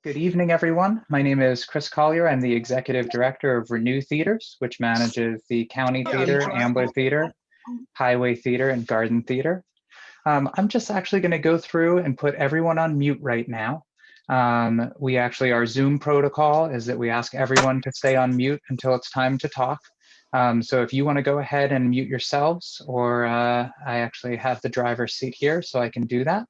Good evening, everyone. My name is Chris Collier. I'm the Executive Director of Renew Theaters, which manages the County Theater, Ambler Theater, Highway Theater, and Garden Theater. I'm just actually going to go through and put everyone on mute right now. Our Zoom protocol is that we ask everyone to stay on mute until it's time to talk. So if you want to go ahead and mute yourselves, or I actually have the driver's seat here, so I can do that.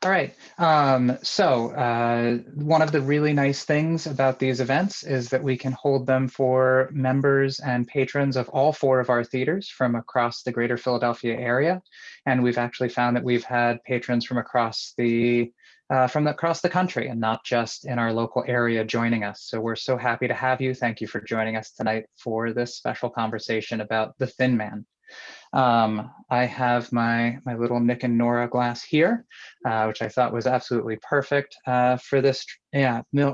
All right. One of the really nice things about these events is that we can hold them for members and patrons of all four of our theaters from across the greater Philadelphia area. And we've actually found that we've had patrons from across the country and not just in our local area joining us. So we're so happy to have you. Thank you for joining us tonight for this special conversation about The Thin Man. I have my little Nick and Nora glass here, which I thought was absolutely perfect for this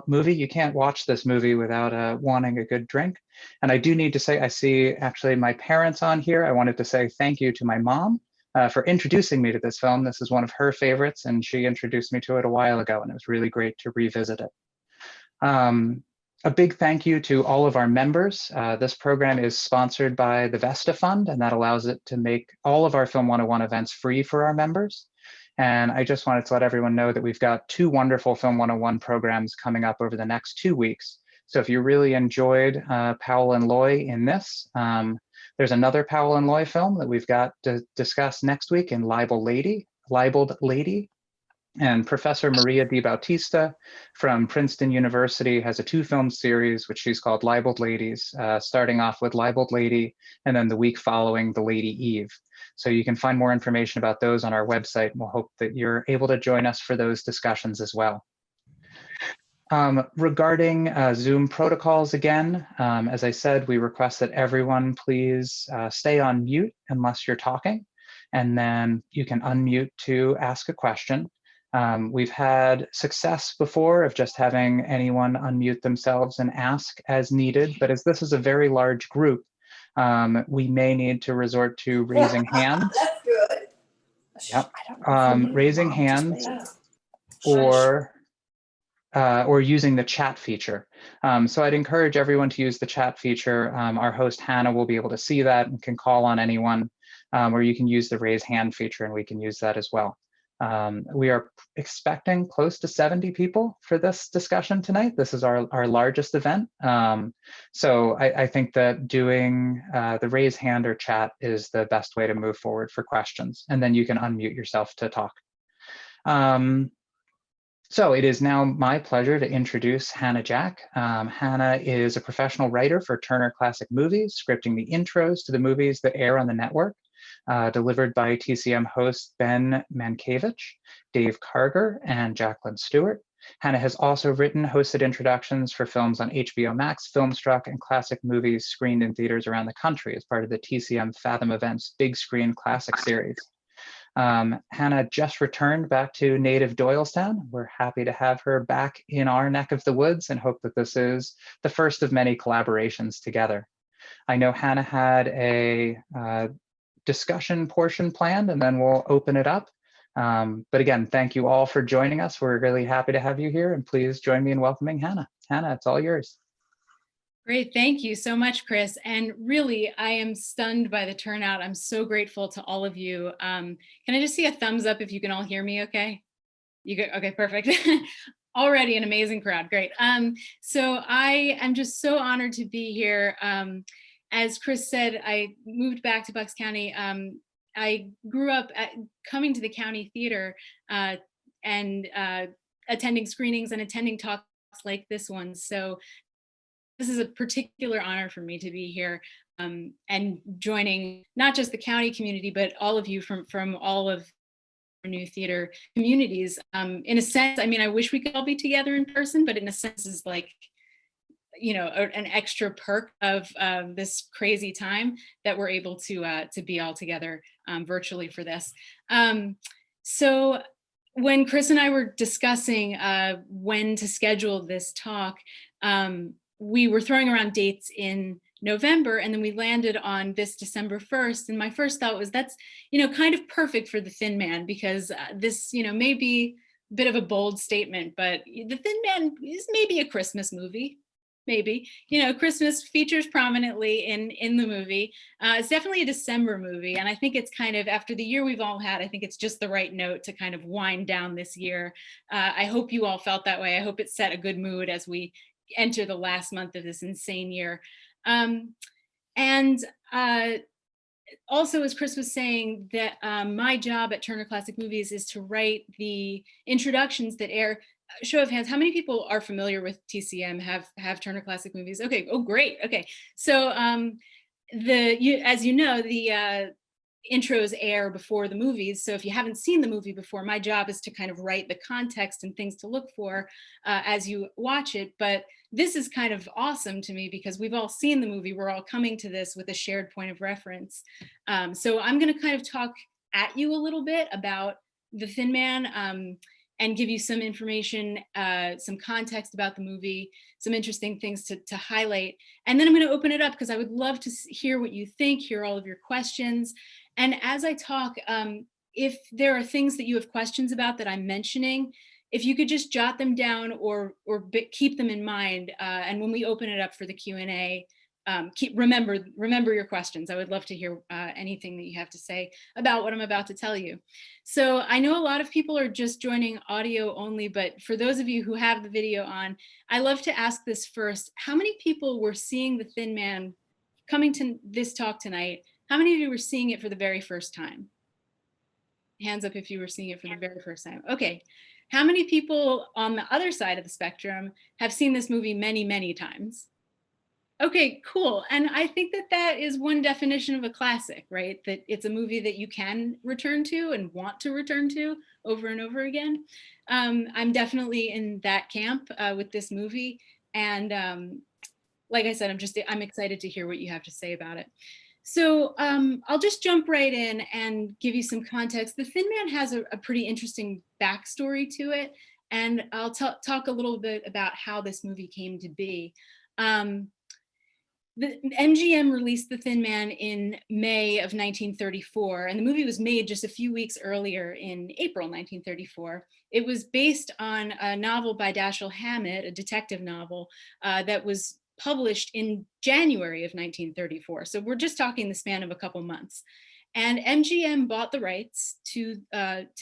movie. You can't watch this movie without wanting a good drink. And I do need to say, I see actually my parents on here. I wanted to say thank you to my mom for introducing me to this film. This is one of her favorites, and she introduced me to it a while ago, and it was really great to revisit it. A big thank you to all of our members. This program is sponsored by the Vesta Fund, and that allows it to make all of our Film 101 events free for our members. And I just wanted to let everyone know that we've got two wonderful Film 101 programs coming up over the next 2 weeks. So if you really enjoyed Powell and Loy in this, there's another Powell and Loy film that we've got to discuss next week in Libeled Lady. And Professor Maria Di Bautista from Princeton University has a 2-film series, which she's called Libeled Ladies, starting off with Libeled Lady, and then the week following, The Lady Eve. So you can find more information about those on our website, and we'll hope that you're able to join us for those discussions as well. Regarding Zoom protocols again, as I said, we request that everyone please stay on mute unless you're talking, and then you can unmute to ask a question. We've had success before of just having anyone unmute themselves and ask as needed, but as this is a very large group, we may need to resort to raising hands. That's good. Yep. Raising hands or using the chat feature. So I'd encourage everyone to use the chat feature. Our host, Hannah, will be able to see that and can call on anyone, or you can use the raise hand feature and we can use that as well. We are expecting close to 70 people for this discussion tonight. This is our largest event. So I think that doing the raise hand or chat is the best way to move forward for questions. And then you can unmute yourself to talk. So it is now my pleasure to introduce Hannah Jack. Hannah is a professional writer for Turner Classic Movies, scripting the intros to the movies that air on the network. Delivered by TCM hosts Ben Mankiewicz, Dave Karger, and Jacqueline Stewart. Hannah has also written hosted introductions for films on HBO Max, Filmstruck, and classic movies screened in theaters around the country as part of the TCM Fathom Events Big Screen Classic Series. Hannah just returned back to native Doylestown. We're happy to have her back in our neck of the woods and hope that this is the first of many collaborations together. I know Hannah had a discussion portion planned, and then we'll open it up. But again, thank you all for joining us. We're really happy to have you here, and please join me in welcoming Hannah. Hannah, it's all yours. Great, thank you so much, Chris. And really, I am stunned by the turnout. I'm so grateful to all of you. Can I just see a thumbs up if you can all hear me okay? You go, okay, perfect. Already an amazing crowd, great. So I am just so honored to be here. As Chris said, I moved back to Bucks County. I grew up coming to the county theater and attending screenings and attending talks like this one. So this is a particular honor for me to be here and joining not just the county community, but all of you from all of our new theater communities. In a sense, I mean, I wish we could all be together in person, but in a sense is like, you know, an extra perk of this crazy time that we're able to be all together virtually for this. So when Chris and I were discussing when to schedule this talk, we were throwing around dates in November, and then we landed on this December 1st. And my first thought was that's, you know, kind of perfect for The Thin Man, because this, you know, may be bit of a bold statement, but The Thin Man is maybe a Christmas movie. Maybe, Christmas features prominently in the movie. It's definitely a December movie, and I think it's kind of, after the year we've all had, I think it's just the right note to kind of wind down this year. I hope you all felt that way. I hope it set a good mood as we enter the last month of this insane year. Um, and Also, as Chris was saying, that my job at Turner Classic Movies is to write the introductions that air. Show of hands, how many people are familiar with TCM, have Turner Classic Movies? Okay, oh great, okay. So as you know, the intros air before the movies. So if you haven't seen the movie before, my job is to kind of write the context and things to look for as you watch it. But this is kind of awesome to me because we've all seen the movie. We're all coming to this with a shared point of reference. So I'm going to kind of talk at you a little bit about The Thin Man, and give you some information, some context about the movie, some interesting things to highlight. And then I'm going to open it up because I would love to hear what you think, hear all of your questions. And as I talk, if there are things that you have questions about that I'm mentioning, if you could just jot them down or keep them in mind. And when we open it up for the Q&A, remember your questions. I would love to hear anything that you have to say about what I'm about to tell you. So I know a lot of people are just joining audio only, but for those of you who have the video on, I love to ask this first. How many people were seeing The Thin Man coming to this talk tonight? How many of you were seeing it for the very first time? Hands up if you were seeing it for the very first time. Okay. How many people on the other side of the spectrum have seen this movie many, many times? Okay, cool. And I think that that is one definition of a classic, right? That it's a movie that you can return to and want to return to over and over again. I'm definitely in that camp with this movie. And like I said, I'm excited to hear what you have to say about it. So I'll just jump right in and give you some context. The Thin Man has a pretty interesting backstory to it. And I'll talk a little bit about how this movie came to be. The MGM released The Thin Man in May of 1934, and the movie was made just a few weeks earlier in April 1934. It was based on a novel by Dashiell Hammett, a detective novel that was published in January of 1934. So we're just talking the span of a couple months. And MGM bought the rights to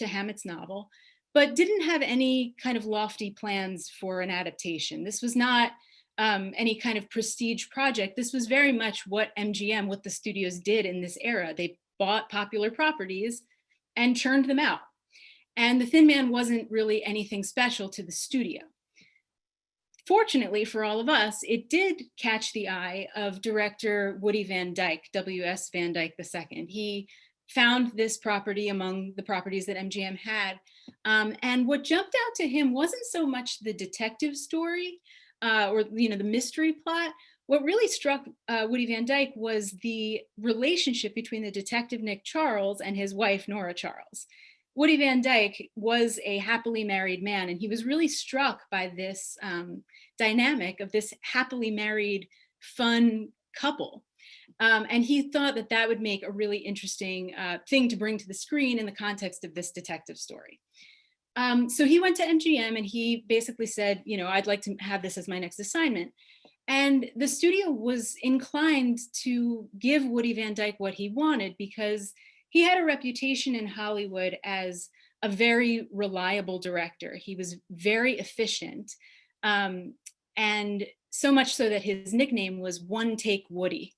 Hammett's novel, but didn't have any kind of lofty plans for an adaptation. This was not any kind of prestige project. This was very much what the studios did in this era. They bought popular properties and churned them out. And The Thin Man wasn't really anything special to the studio. Fortunately for all of us, it did catch the eye of director Woody Van Dyke, W.S. Van Dyke II. He found this property among the properties that MGM had. And what jumped out to him wasn't so much the detective story, or the mystery plot. What really struck Woody Van Dyke was the relationship between the detective Nick Charles and his wife Nora Charles. Woody Van Dyke was a happily married man, and he was really struck by this dynamic of this happily married, fun couple. And he thought that that would make a really interesting thing to bring to the screen in the context of this detective story. So he went to MGM and he basically said, I'd like to have this as my next assignment. And the studio was inclined to give Woody Van Dyke what he wanted because he had a reputation in Hollywood as a very reliable director. He was very efficient. And so much so that his nickname was One Take Woody,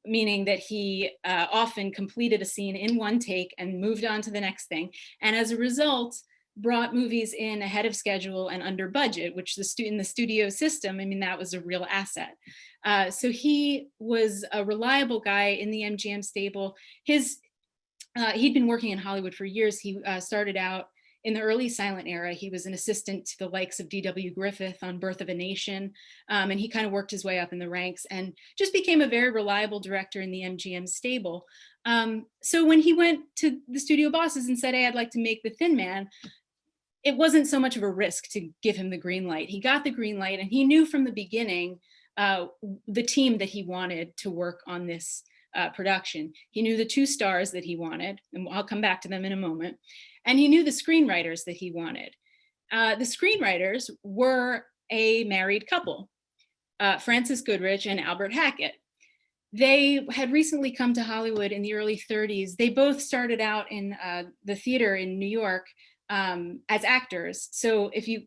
meaning that he often completed a scene in one take and moved on to the next thing. And as a result, brought movies in ahead of schedule and under budget, which in the studio system, that was a real asset. So he was a reliable guy in the MGM stable. He'd been working in Hollywood for years. He started out in the early silent era. He was an assistant to the likes of D.W. Griffith on Birth of a Nation, and he kind of worked his way up in the ranks and just became a very reliable director in the MGM stable. So when he went to the studio bosses and said, hey, I'd like to make The Thin Man, it wasn't so much of a risk to give him the green light. He got the green light, and he knew from the beginning the team that he wanted to work on this production. He knew the two stars that he wanted, and I'll come back to them in a moment. And he knew the screenwriters that he wanted. the screenwriters were a married couple, Frances Goodrich and Albert Hackett. They had recently come to Hollywood in the early 30s. They both started out in the theater in New York as actors. So if you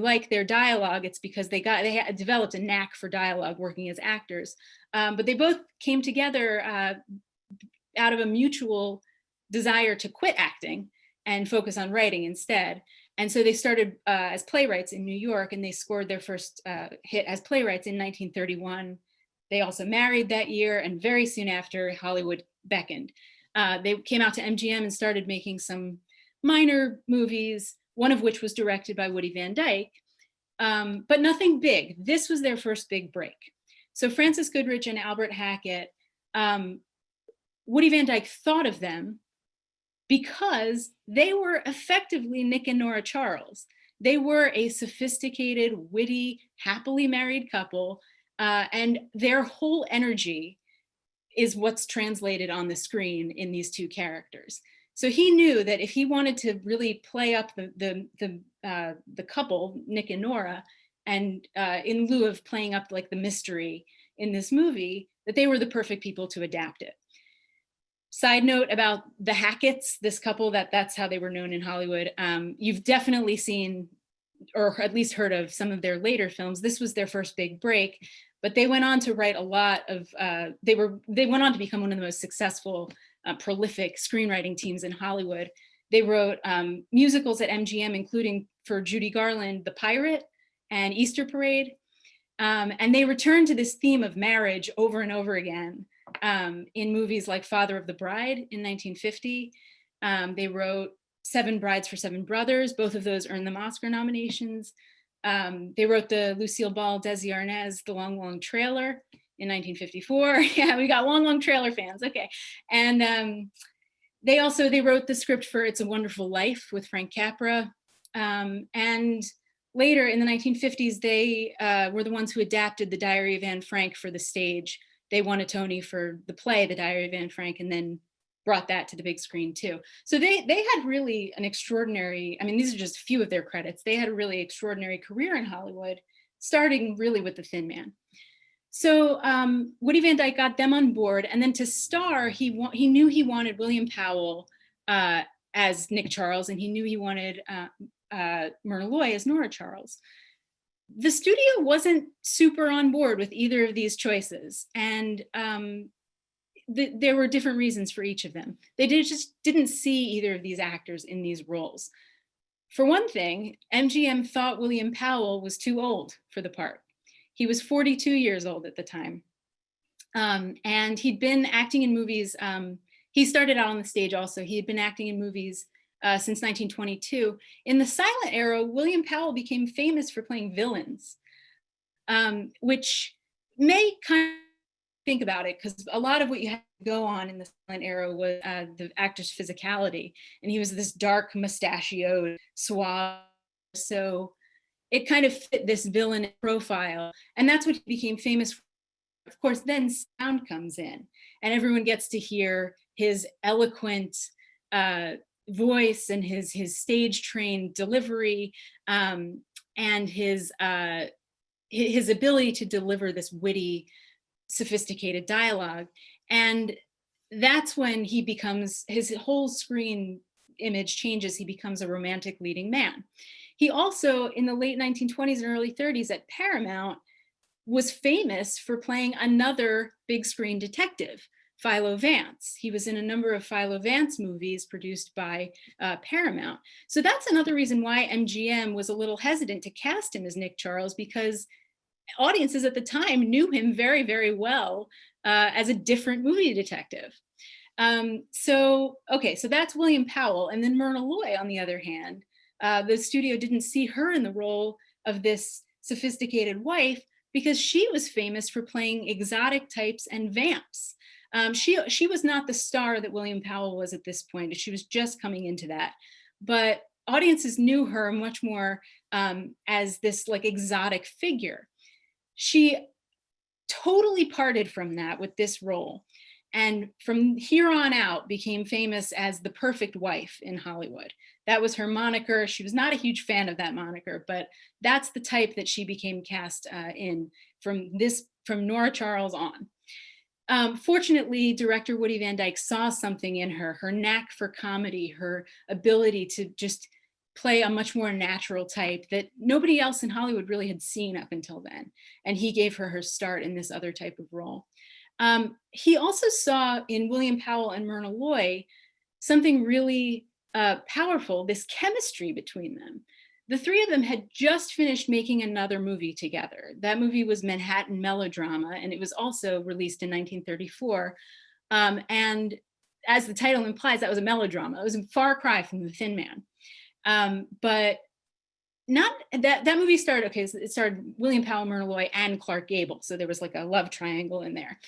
like their dialogue, it's because they had developed a knack for dialogue working as actors. But they both came together out of a mutual desire to quit acting and focus on writing instead. And so they started as playwrights in New York, and they scored their first hit as playwrights in 1931. They also married that year, and very soon after, Hollywood beckoned. They came out to MGM and started making some minor movies, one of which was directed by Woody Van Dyke, but nothing big. This was their first big break. So Frances Goodrich and Albert Hackett, Woody Van Dyke thought of them because they were effectively Nick and Nora Charles. They were a sophisticated, witty, happily married couple, and their whole energy is what's translated on the screen in these two characters. So he knew that if he wanted to really play up the couple, Nick and Nora, and in lieu of playing up like the mystery in this movie, that they were the perfect people to adapt it. Side note about the Hacketts, this couple, that's how they were known in Hollywood. You've definitely seen, or at least heard of, some of their later films. This was their first big break, but they went on to write a lot of, they went on to become one of the most successful, prolific screenwriting teams in Hollywood. They wrote musicals at MGM, including for Judy Garland, The Pirate and Easter Parade. And they returned to this theme of marriage over and over again in movies like Father of the Bride in 1950. They wrote Seven Brides for Seven Brothers. Both of those earned them Oscar nominations. They wrote the Lucille Ball, Desi Arnaz, The Long, Long Trailer in 1954. Yeah, we got Long, Long Trailer fans. Okay. And they wrote the script for It's a Wonderful Life with Frank Capra. And later in the 1950s, they were the ones who adapted The Diary of Anne Frank for the stage. They won a Tony for the play, The Diary of Anne Frank, and then brought that to the big screen too. So they had really an extraordinary, I mean, these are just a few of their credits. They had a really extraordinary career in Hollywood, starting really with The Thin Man. So Woody Van Dyke got them on board, and then to star, he knew he wanted William Powell as Nick Charles, and he knew he wanted Myrna Loy as Nora Charles. The studio wasn't super on board with either of these choices, and there were different reasons for each of them. They just didn't see either of these actors in these roles. For one thing, MGM thought William Powell was too old for the part. He was 42 years old at the time. And he'd been acting in movies. He started out on the stage also. He had been acting in movies since 1922. In the silent era, William Powell became famous for playing villains, which may kind of think about it, because a lot of what you had to go on in the silent era was the actor's physicality. And he was this dark, mustachioed, suave. So it kind of fit this villain profile. And that's what he became famous for. Of course, then sound comes in, and everyone gets to hear his eloquent voice and his stage-trained delivery, and his ability to deliver this witty, sophisticated dialogue. And that's when he becomes, his whole screen image changes. He becomes a romantic leading man. He also, in the late 1920s and early 30s at Paramount, was famous for playing another big screen detective, Philo Vance. He was in a number of Philo Vance movies produced by Paramount. So that's another reason why MGM was a little hesitant to cast him as Nick Charles, because audiences at the time knew him very, very well as a different movie detective. So that's William Powell. And then Myrna Loy, on the other hand, the studio didn't see her in the role of this sophisticated wife, because she was famous for playing exotic types and vamps. She was not the star that William Powell was at this point. She was just coming into that. But audiences knew her much more as this like exotic figure. She totally parted from that with this role. and from here on out became famous as the perfect wife in Hollywood. That was her moniker. She was not a huge fan of that moniker, but that's the type that she became cast in from Nora Charles on. Fortunately, director Woody Van Dyke saw something in her, her knack for comedy, her ability to just play a much more natural type that nobody else in Hollywood really had seen up until then. And he gave her start in this other type of role. He also saw in William Powell and Myrna Loy something really powerful, this chemistry between them. The three of them had just finished making another movie together. That movie was Manhattan Melodrama, and it was also released in 1934. And as the title implies, that was a melodrama. It was a far cry from The Thin Man. But not that movie started, okay, so it starred William Powell, Myrna Loy, and Clark Gable. So there was like a love triangle in there.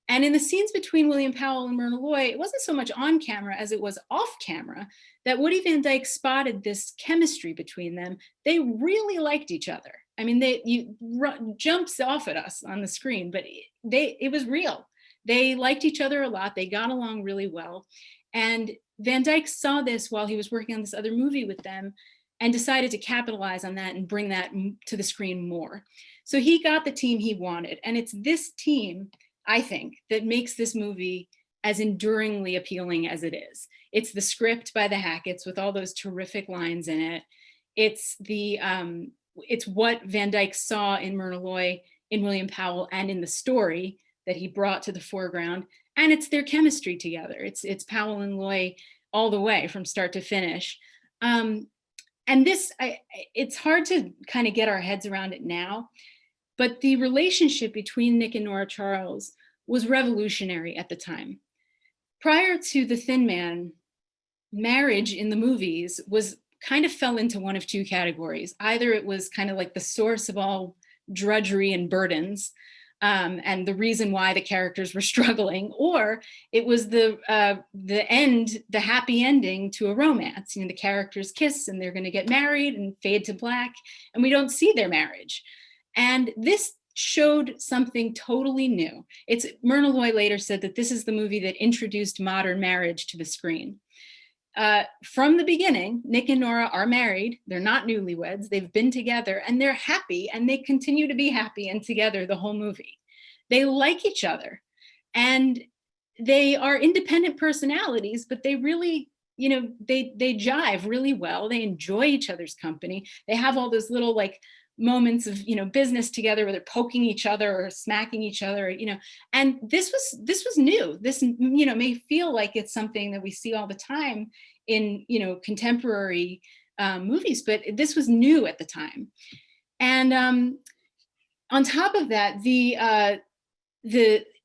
And in the scenes between William Powell and Myrna Loy, it wasn't so much on camera as it was off camera that Woody Van Dyke spotted this chemistry between them. They really liked each other. I mean, jumps off at us on the screen, but it was real. They liked each other a lot. They got along really well. And Van Dyke saw this while he was working on this other movie with them and decided to capitalize on that and bring that to the screen more. So he got the team he wanted. And it's this team, I think, that makes this movie as enduringly appealing as it is. It's the script by the Hacketts with all those terrific lines in it. It's what Van Dyke saw in Myrna Loy, in William Powell, and in the story that he brought to the foreground. And it's their chemistry together. It's Powell and Loy all the way from start to finish. And it's hard to kind of get our heads around it now, but the relationship between Nick and Nora Charles was revolutionary at the time. Prior to The Thin Man, marriage in the movies kind of fell into one of two categories. Either it was kind of like the source of all drudgery and burdens, and the reason why the characters were struggling, or it was the happy ending to a romance. You know, the characters kiss and they're going to get married and fade to black, and we don't see their marriage. And this showed something totally new. Myrna Loy later said that this is the movie that introduced modern marriage to the screen. From the beginning, Nick and Nora are married. They're not newlyweds. They've been together and they're happy, and they continue to be happy and together the whole movie. They like each other and they are independent personalities, but they really, they jive really well. They enjoy each other's company. They have all those little like moments of business together where they're poking each other or smacking each other, and this was new. This may feel like it's something that we see all the time in contemporary movies, but this was new at the time. And on top of that, the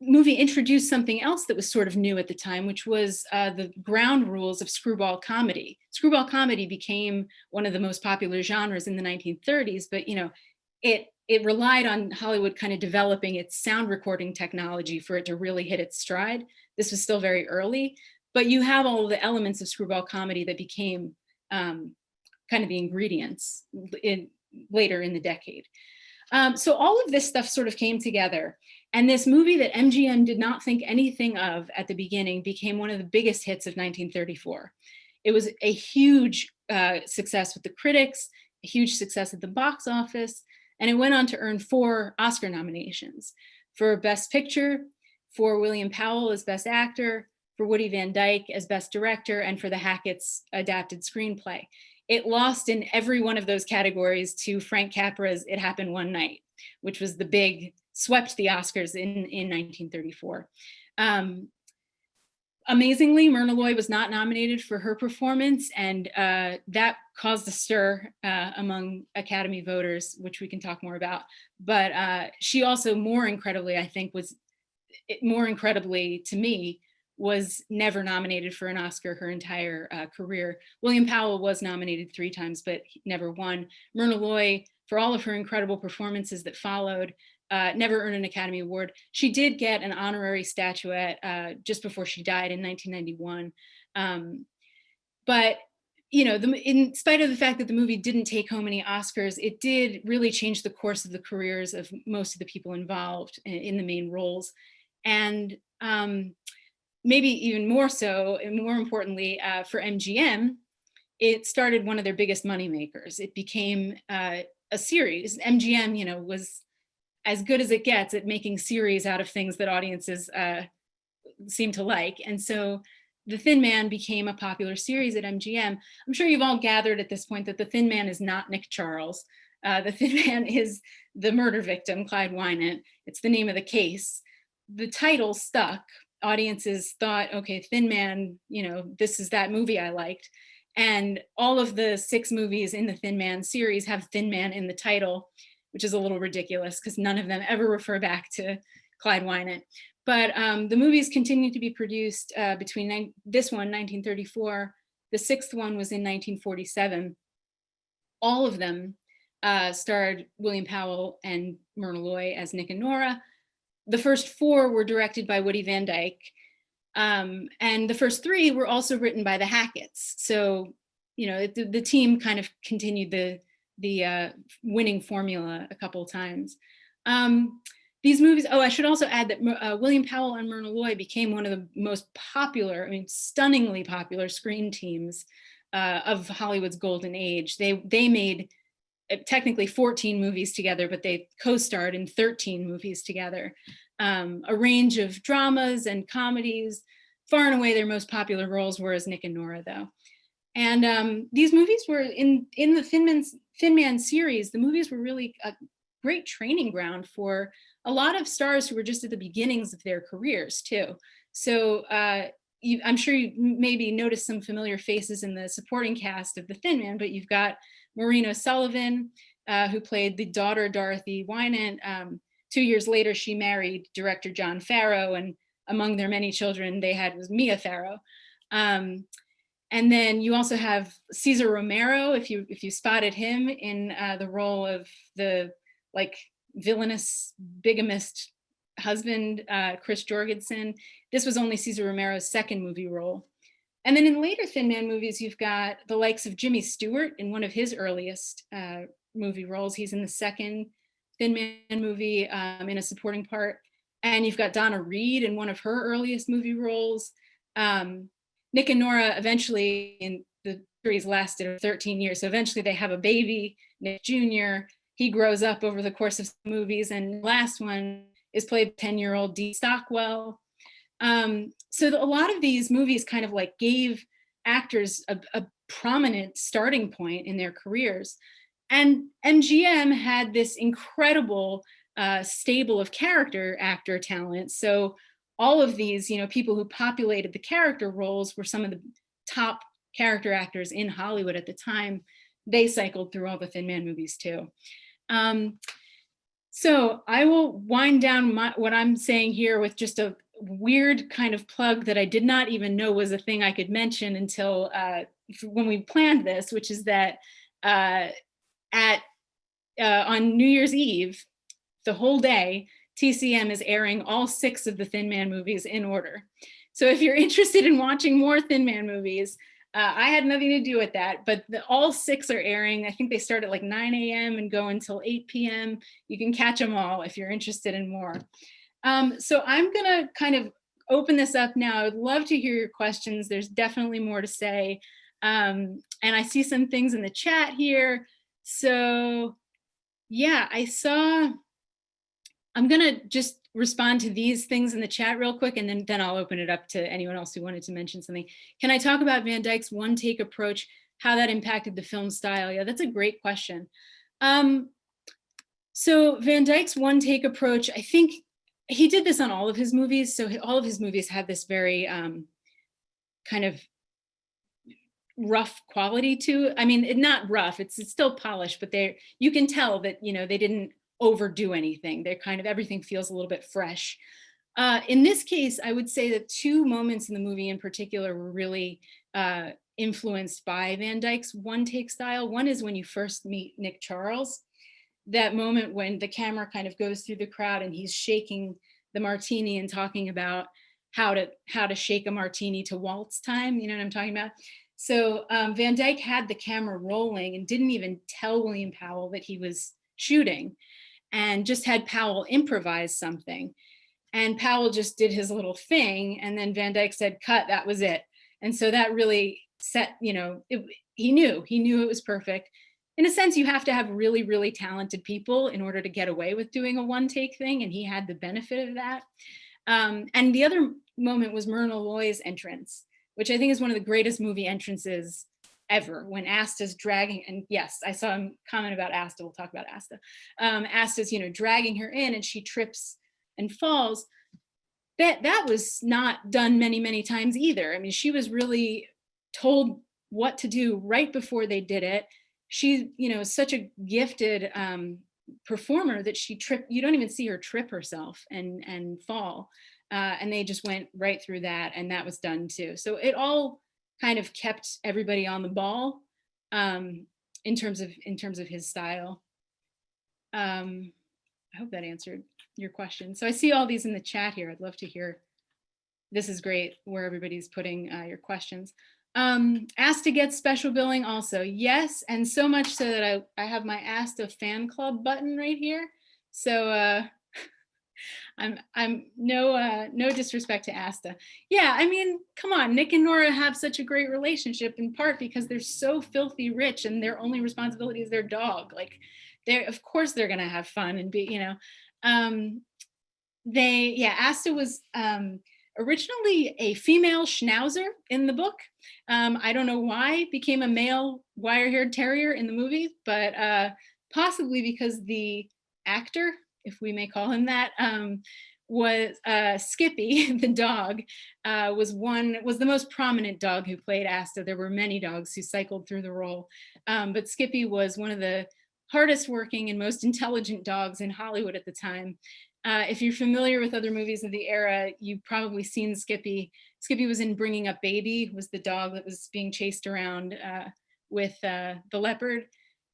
movie introduced something else that was sort of new at the time, which was the ground rules of screwball comedy. Screwball comedy became one of the most popular genres in the 1930s, but it relied on Hollywood kind of developing its sound recording technology for it to really hit its stride. This was still very early, but you have all of the elements of screwball comedy that became kind of the ingredients later in the decade. So all of this stuff sort of came together. And this movie that MGM did not think anything of at the beginning became one of the biggest hits of 1934. It was a huge success with the critics, a huge success at the box office, and it went on to earn 4 Oscar nominations for Best Picture, for William Powell as Best Actor, for Woody Van Dyke as Best Director, and for the Hackett's adapted screenplay. It lost in every one of those categories to Frank Capra's It Happened One Night, which was swept the Oscars in 1934. Amazingly, Myrna Loy was not nominated for her performance, and that caused a stir among Academy voters, which we can talk more about. But she also, more incredibly to me, was never nominated for an Oscar her entire career. William Powell was nominated 3 times, but never won. Myrna Loy, for all of her incredible performances that followed, never earned an Academy Award. She did get an honorary statuette just before she died in 1991. But in spite of the fact that the movie didn't take home any Oscars, it did really change the course of the careers of most of the people involved in the main roles. And maybe even more so, and more importantly, for MGM, it started one of their biggest money makers. It became a series. MGM, was as good as it gets at making series out of things that audiences seem to like. And so The Thin Man became a popular series at MGM. I'm sure you've all gathered at this point that The Thin Man is not Nick Charles. The Thin Man is the murder victim, Clyde Wynant. It's the name of the case. The title stuck. Audiences thought, okay, Thin Man, this is that movie I liked. And all of the 6 movies in the Thin Man series have Thin Man in the title, which is a little ridiculous because none of them ever refer back to Clyde Wynant. But the movies continued to be produced between this one, 1934. The 6th one was in 1947. All of them starred William Powell and Myrna Loy as Nick and Nora. The first 4 were directed by Woody Van Dyke. And the first 3 were also written by the Hacketts. So, the team kind of continued the winning formula a couple of times. These movies, I should also add that William Powell and Myrna Loy became one of the most popular, stunningly popular screen teams of Hollywood's golden age. They made technically 14 movies together, but they co-starred in 13 movies together. A range of dramas and comedies. Far and away, their most popular roles were as Nick and Nora, though. And these movies were in the Thin Man series. The movies were really a great training ground for a lot of stars who were just at the beginnings of their careers, too. So I'm sure you maybe noticed some familiar faces in the supporting cast of The Thin Man, but you've got Maureen O'Sullivan, who played the daughter Dorothy Wynant. 2 years later, she married director John Farrow, and among their many children they had was Mia Farrow. And then you also have Cesar Romero, if you spotted him in the role of the villainous bigamist husband, Chris Jorgensen. This was only Cesar Romero's second movie role. And then in later Thin Man movies, you've got the likes of Jimmy Stewart in one of his earliest movie roles. He's in the second Thin Man movie in a supporting part. And you've got Donna Reed in one of her earliest movie roles. Nick and Nora eventually, in the series lasted 13 years. So eventually they have a baby, Nick Jr. He grows up over the course of movies. And the last one is played 10-year-old Dee Stockwell. So a lot of these movies kind of gave actors a prominent starting point in their careers. And MGM had this incredible stable of character actor talent. So all of these, people who populated the character roles were some of the top character actors in Hollywood at the time. They cycled through all the Thin Man movies too. So I will wind down what I'm saying here with just a weird kind of plug that I did not even know was a thing I could mention until when we planned this, which is that on New Year's Eve, the whole day, TCM is airing all 6 of the Thin Man movies in order. So if you're interested in watching more Thin Man movies, I had nothing to do with that, but all 6 are airing. I think they start at 9 a.m. and go until 8 p.m. You can catch them all if you're interested in more. So I'm gonna kind of open this up now. I would love to hear your questions. There's definitely more to say. And I see some things in the chat here. So yeah, I'm gonna just respond to these things in the chat real quick, and then I'll open it up to anyone else who wanted to mention something. Can I talk about Van Dyke's one-take approach, how that impacted the film style? Yeah, that's a great question. So Van Dyke's one-take approach, I think he did this on all of his movies. So all of his movies have this very kind of rough quality to, not rough, it's still polished, but you can tell that, they didn't overdo anything. They're kind of, everything feels a little bit fresh. In this case, I would say that 2 moments in the movie in particular were really influenced by Van Dyke's one-take style. One is when you first meet Nick Charles, that moment when the camera kind of goes through the crowd and he's shaking the martini and talking about how to shake a martini to waltz time. You know what I'm talking about? So Van Dyke had the camera rolling and didn't even tell William Powell that he was shooting, and just had Powell improvise something. And Powell just did his little thing, and then Van Dyke said, cut, that was it. And so that really set, he knew it was perfect. In a sense, you have to have really, really talented people in order to get away with doing a one take thing, and he had the benefit of that. And the other moment was Myrna Loy's entrance, which I think is one of the greatest movie entrances ever, when Asta's dragging, and yes, I saw him comment about Asta, we'll talk about Asta. Asta's, dragging her in, and she trips and falls. That was not done many, many times either. I mean, she was really told what to do right before they did it. She, is such a gifted performer that she tripped. You don't even see her trip herself and fall. And they just went right through that, and that was done too. So it all kind of kept everybody on the ball in terms of his style. I hope that answered your question. So I see all these in the chat here. I'd love to hear. This is great where everybody's putting your questions. Asta gets special billing also. Yes, and so much so that I have my Asta fan club button right here. So I'm no disrespect to Asta. Yeah, I mean, come on, Nick and Nora have such a great relationship, in part because they're so filthy rich and their only responsibility is their dog. Like, of course they're gonna have fun and be, Asta was originally a female schnauzer in the book. I don't know why became a male wire-haired terrier in the movie, but possibly because the actor, if we may call him that, was Skippy, the dog, was the most prominent dog who played Asta. There were many dogs who cycled through the role, but Skippy was one of the hardest working and most intelligent dogs in Hollywood at the time. If you're familiar with other movies of the era, you've probably seen Skippy. Skippy was in Bringing Up Baby, was the dog that was being chased around with the leopard.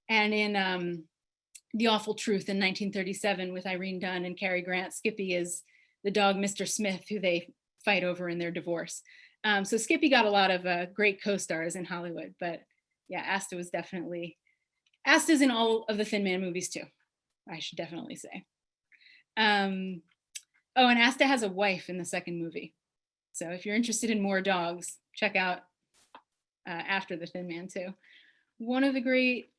And in The Awful Truth in 1937 with Irene Dunn and Cary Grant, Skippy is the dog Mr. Smith, who they fight over in their divorce. So Skippy got a lot of great co-stars in Hollywood, but yeah, Asta's in all of the Thin Man movies too, I should definitely say. And Asta has a wife in the second movie. So if you're interested in more dogs, check out After the Thin Man too. One of the great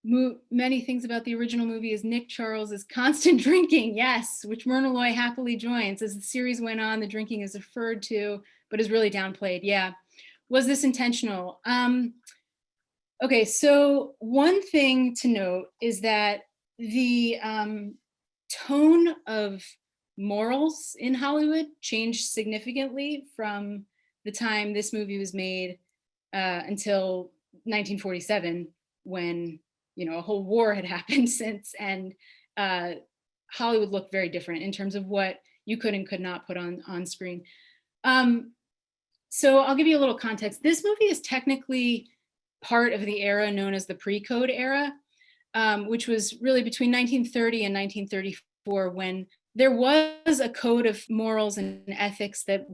many things about the original movie is Nick Charles's constant drinking, yes, which Myrna Loy happily joins. As the series went on, the drinking is referred to, but is really downplayed. Yeah. Was this intentional? Okay, so one thing to note is that the tone of morals in Hollywood changed significantly from the time this movie was made until 1947, when a whole war had happened since, and Hollywood looked very different in terms of what you could and could not put on screen. So I'll give you a little context. This movie is technically part of the era known as the pre-code era, which was really between 1930 and 1934, when there was a code of morals and ethics that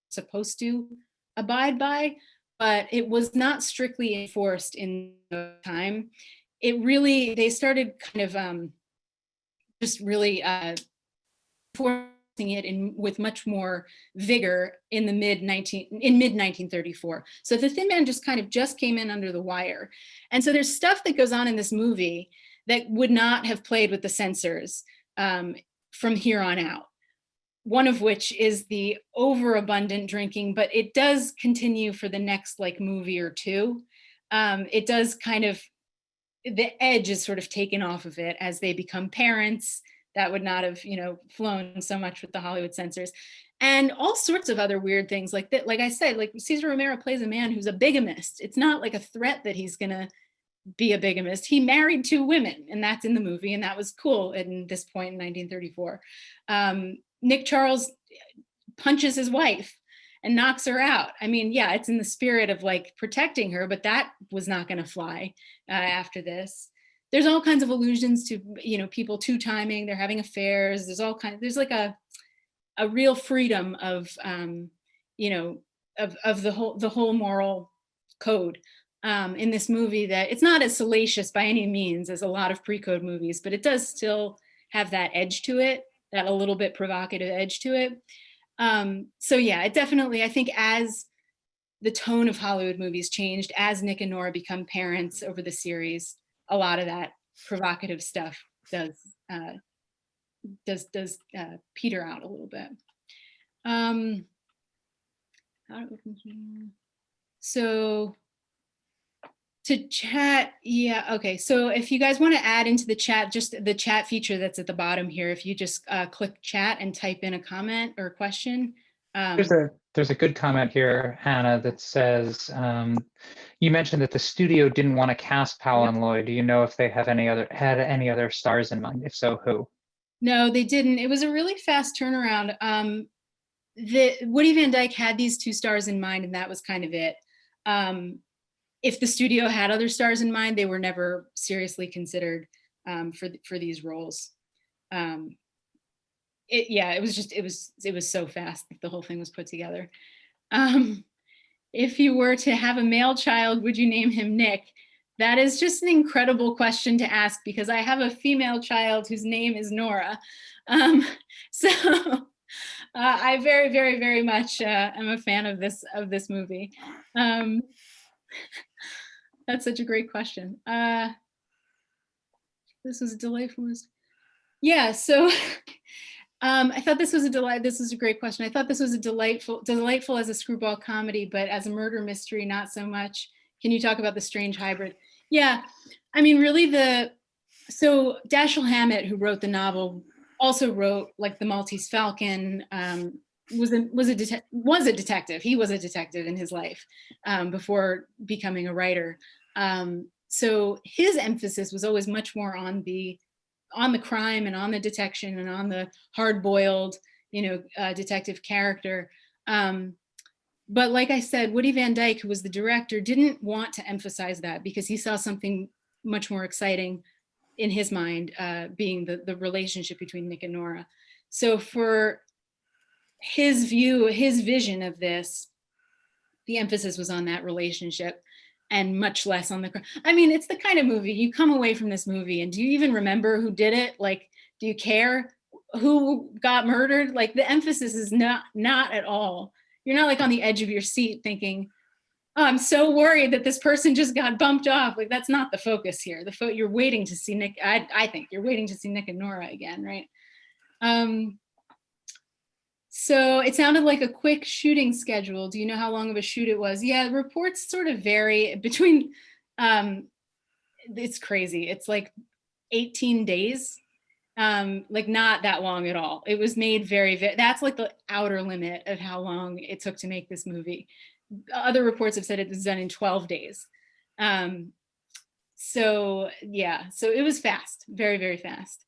supposed to abide by, but it was not strictly enforced in the time. They started kind of just really enforcing it with much more vigor in mid 1934. So the Thin Man just came in under the wire. And so there's stuff that goes on in this movie that would not have played with the censors from here on out. One of which is the overabundant drinking, but it does continue for the next movie or two. It does the edge is sort of taken off of it as they become parents. That would not have, flown so much with the Hollywood censors, and all sorts of other weird things like that. Like I said, Cesar Romero plays a man who's a bigamist. It's not like a threat that he's gonna be a bigamist. He married 2 women, and that's in the movie, and that was cool at this point in 1934. Nick Charles punches his wife and knocks her out. I mean, yeah, it's in the spirit of protecting her, but that was not going to fly after this. There's all kinds of allusions to, people two-timing, they're having affairs. There's a real freedom of, of the whole moral code in this movie, that it's not as salacious by any means as a lot of pre-code movies, but it does still have that edge to it that a little bit provocative edge to it. So yeah, it definitely, I think as the tone of Hollywood movies changed, as Nick and Nora become parents over the series, a lot of that provocative stuff does peter out a little bit. So to chat, yeah, okay. So if you guys want to add into the chat, just the chat feature that's at the bottom here, if you just click chat and type in a comment or a question. There's a good comment here, Hannah, that says, you mentioned that the studio didn't want to cast Powell and Lloyd. Do you know if they had any other stars in mind? If so, who? No, they didn't. It was a really fast turnaround. Woody Van Dyke had these 2 stars in mind, and that was kind of it. If the studio had other stars in mind, they were never seriously considered for these roles. It was so fast that the whole thing was put together. If you were to have a male child, would you name him Nick? That is just an incredible question to ask, because I have a female child whose name is Nora. So I very, very, very much am a fan of this movie. That's such a great question. This was delightful. Yeah, so I thought this was a delight. This is a great question. I thought this was a delightful as a screwball comedy, but as a murder mystery, not so much. Can you talk about the strange hybrid? Yeah, I mean, really so Dashiell Hammett, who wrote the novel, also wrote like The Maltese Falcon, was a detective. He was a detective in his life before becoming a writer. So his emphasis was always much more on the crime and on the detection and on the hard-boiled, detective character. But like I said, Woody Van Dyke, who was the director, didn't want to emphasize that because he saw something much more exciting in his mind, being the relationship between Nick and Nora. So for his vision of this, the emphasis was on that relationship and much less on the crime. I mean, it's the kind of movie you come away from this movie and do you even remember who did it? Like, do you care who got murdered? Like, the emphasis is not at all. You're not like on the edge of your seat thinking, oh, I'm so worried that this person just got bumped off. Like, that's not the focus here. You're waiting to see Nick. I think you're waiting to see Nick and Nora again, right? So it sounded like a quick shooting schedule. Do you know how long of a shoot it was? Yeah, reports sort of vary between, it's crazy. It's like 18 days, like not that long at all. It was made that's like the outer limit of how long it took to make this movie. Other reports have said it was done in 12 days. So yeah, so it was fast, very, very fast.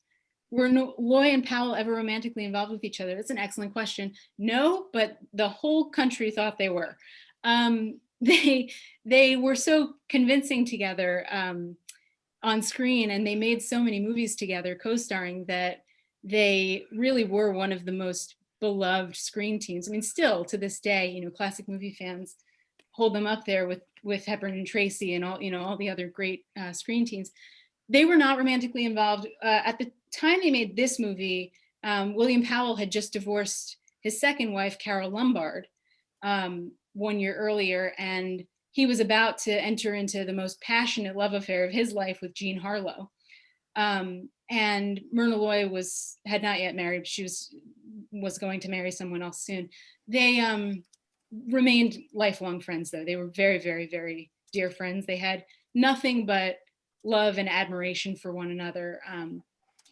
Were Loy and Powell ever romantically involved with each other? That's an excellent question. No, but the whole country thought they were. They were so convincing together on screen, and they made so many movies together, co-starring, that they really were one of the most beloved screen teams. I mean, still to this day, classic movie fans hold them up there with Hepburn and Tracy and all the other great screen teams. They were not romantically involved. At the time they made this movie, William Powell had just divorced his second wife, Carol Lombard, 1 year earlier, and he was about to enter into the most passionate love affair of his life with Jean Harlow. And Myrna Loy had not yet married. She was going to marry someone else soon. They remained lifelong friends, though. They were very, very, very dear friends. They had nothing but love and admiration for one another.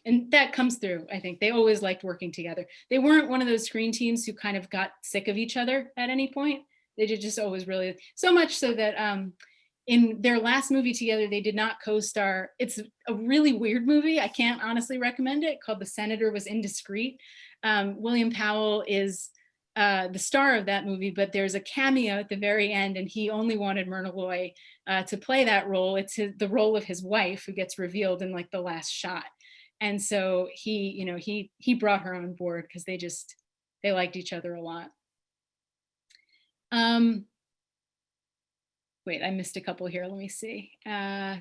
And that comes through, I think. They always liked working together. They weren't one of those screen teams who kind of got sick of each other at any point. They did just always really, so much so that in their last movie together, they did not co-star. It's a really weird movie. I can't honestly recommend it, called The Senator Was Indiscreet. William Powell is the star of that movie, but there's a cameo at the very end, and he only wanted Myrna Loy to play that role. It's the role of his wife, who gets revealed in like the last shot. And so he brought her on board because they liked each other a lot. Wait, I missed a couple here. Let me see.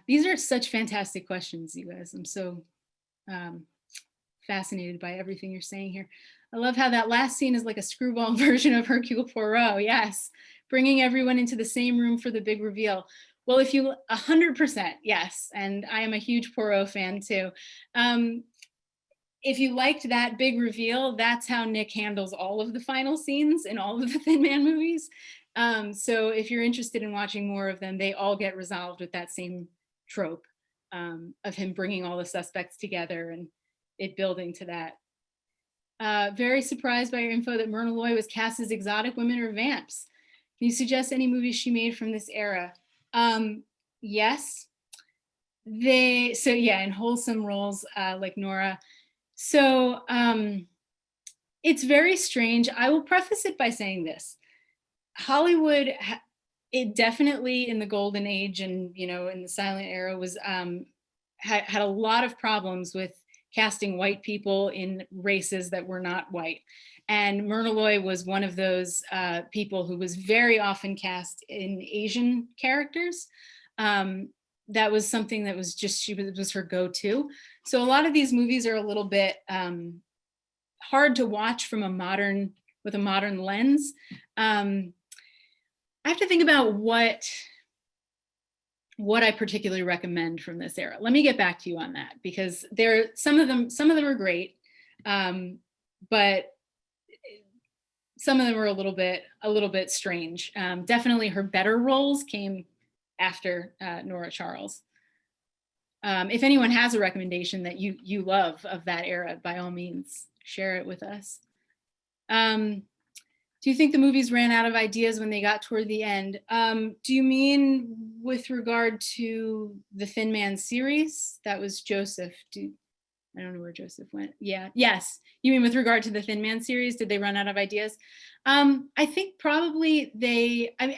These are such fantastic questions, you guys. I'm so fascinated by everything you're saying here. I love how that last scene is like a screwball version of Hercule Poirot. Yes, bringing everyone into the same room for the big reveal. Well, if you 100%, yes, and I am a huge Poirot fan too. If you liked that big reveal, that's how Nick handles all of the final scenes in all of the Thin Man movies. So if you're interested in watching more of them, they all get resolved with that same trope of him bringing all the suspects together and it building to that. Very surprised by your info that Myrna Loy was cast as exotic women or vamps. Can you suggest any movies she made from this era? Yes. So yeah, in wholesome roles like Nora. So it's very strange. I will preface it by saying this. Hollywood, it definitely in the golden age and, you know, in the silent era was, had a lot of problems with casting white people in races that were not white. And Myrna Loy was one of those people who was very often cast in Asian characters. That was something that was just, was her go-to. So a lot of these movies are a little bit hard to watch from with a modern lens. I have to think about what I particularly recommend from this era. Let me get back to you on that because some of them are great, but some of them are a little bit strange. Definitely her better roles came after Nora Charles. If anyone has a recommendation that you love of that era, by all means, share it with us. Do you think the movies ran out of ideas when they got toward the end? Do you mean with regard to the Thin Man series? That was Joseph. I don't know where Joseph went. Yeah, yes. You mean with regard to the Thin Man series, did they run out of ideas? I think probably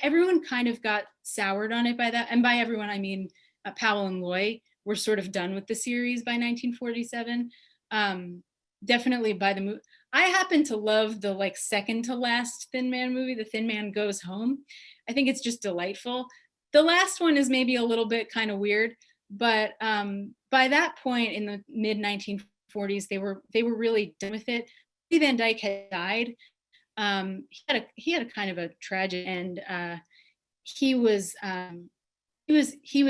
everyone kind of got soured on it by that. And by everyone, I mean Powell and Loy were sort of done with the series by 1947. Definitely by the movie. I happen to love the second to last Thin Man movie, The Thin Man Goes Home. I think it's just delightful. The last one is maybe a little bit kind of weird, but by that point in the mid 1940s, they were really done with it. Van Dyke had died. He had a kind of a tragic end. He was